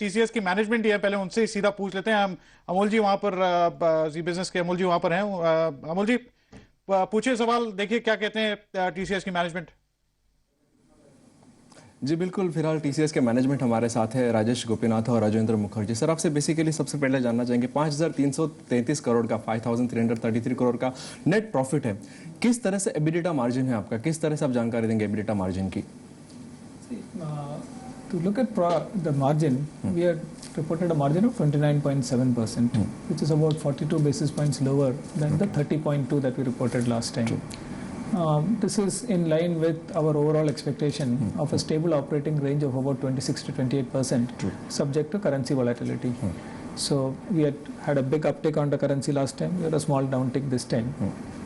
TCS की management ही है, पहले उनसे ही सीधा पूछ लेते हैं। हम अमोल जी वहां पर, जी बिजनेस के अमोल जी वहां पर हैं। अमोल जी पूछिए सवाल, देखिए क्या कहते हैं टीसीएस की मैनेजमेंट। जी बिल्कुल, फिलहाल टीसीएस के मैनेजमेंट हमारे साथ है, राजेश गोपीनाथ और राजेंद्र मुखर्जी। सर, आपसे बेसिकली सबसे पहले जानना चाहेंगे, 5,333 करोड़ का, 5,333 करोड़ का नेट प्रॉफिट है। किस तरह से एबिडिटा मार्जिन है आपका, किस तरह से आप जानकारी देंगे एबिडिटा मार्जिन की? To look at the margin, we had reported a margin of 29.7%, which is about 42 basis points lower than the 30.2 that we reported last time. This is in line with our overall expectation of a stable operating range of about 26 to 28%, subject to currency volatility. So we had a big uptick on the currency last time. We had a small downtick this time,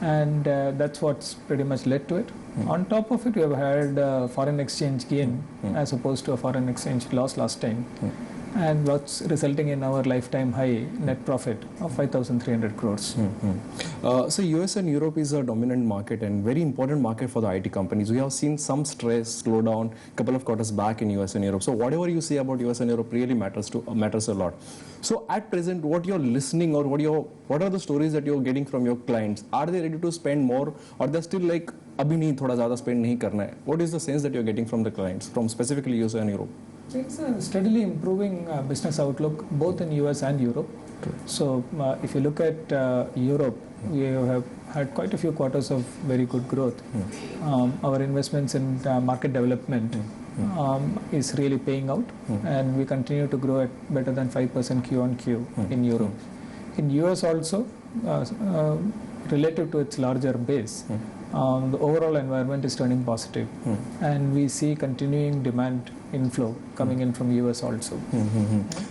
and that's what's pretty much led to it. On top of it, we have had foreign exchange gain as opposed to a foreign exchange loss last time, and what's resulting in our lifetime high net profit of 5,300 crores. So US and Europe is a dominant market and very important market for the IT companies. We have seen some stress, slowdown, couple of quarters back in US and Europe. So whatever you say about US and Europe really matters a lot. So at present, what you're listening or what are the stories that you're getting from your clients? Are they ready to spend more, or they're still like अभी नहीं, थोड़ा ज़्यादा spend नहीं करना है? What is the sense that you're getting from the clients, from specifically US and Europe? It's a steadily improving business outlook both in US and Europe. So if you look at Europe, we have had quite a few quarters of very good growth. Our investments in market development is really paying out, and we continue to grow at better than 5% Q on Q in Europe. In US also, relative to its larger base, the overall environment is turning positive, and we see continuing demand inflow coming in from US also.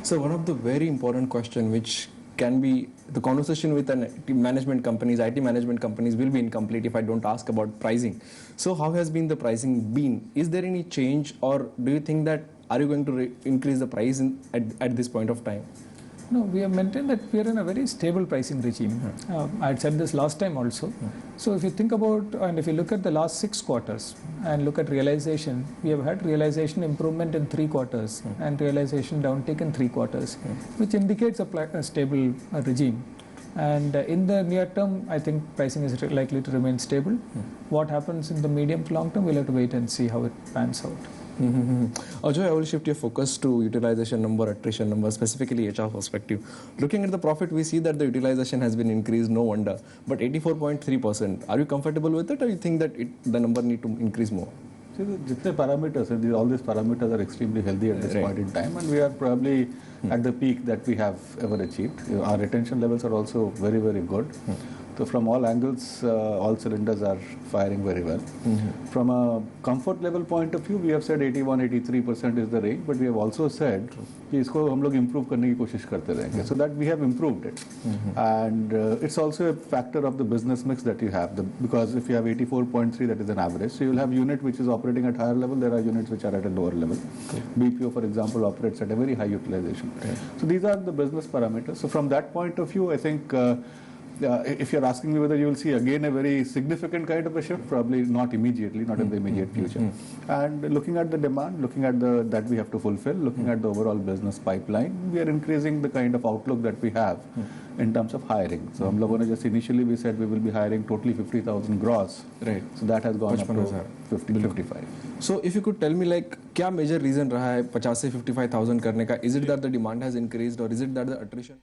So one of the very important question which can be the conversation with IT management companies will be incomplete if I don't ask about pricing. So how has been the pricing been? Is there any change, or do you think that are you going to increase the price at this point of time? No, we have maintained that we are in a very stable pricing regime. I had said this last time also. So if you think about, and if you look at the last 6 quarters and look at realization, we have had realization improvement in 3 quarters and realization downtick in 3 quarters, which indicates a stable regime. And in the near term, I think pricing is likely to remain stable. What happens in the medium to long term, we'll have to wait and see how it pans out. Ajoy, I will shift your focus to utilization number, attrition number, specifically HR perspective. Looking at the profit, we see that the utilization has been increased, no wonder, but 84.3%. Are you comfortable with it, or you think that the number need to increase more? See, the parameters, all these parameters are extremely healthy at this point in time, and we are probably at the peak that we have ever achieved. Our retention levels are also very, very good. So from all angles, all cylinders are firing very well. From a comfort level point of view, we have said 81-83% is the range, but we have also said कि इसको हम लोग improve करने की कोशिश करते रहेंगे, so that we have improved it. And it's also a factor of the business mix that you have, because if you have 84.3, that is an average, so you'll have unit which is operating at higher level, there are units which are at a lower level. BPO, for example, operates at a very high utilization. So these are the business parameters. So from that point of view, I think if you're asking me whether you will see again a very significant kind of a shift, probably not immediately, not in the immediate future. And looking at the demand, looking at that we have to fulfill, looking at the overall business pipeline, we are increasing the kind of outlook that we have in terms of hiring. So हम लोगों ने just initially we said we will be hiring totally 50,000 gross. Right. So that has gone up to 55. So if you could tell me, like, क्या major reason रहा है 50 से 55,000 करने का? Is it that the demand has increased, or is it that the attrition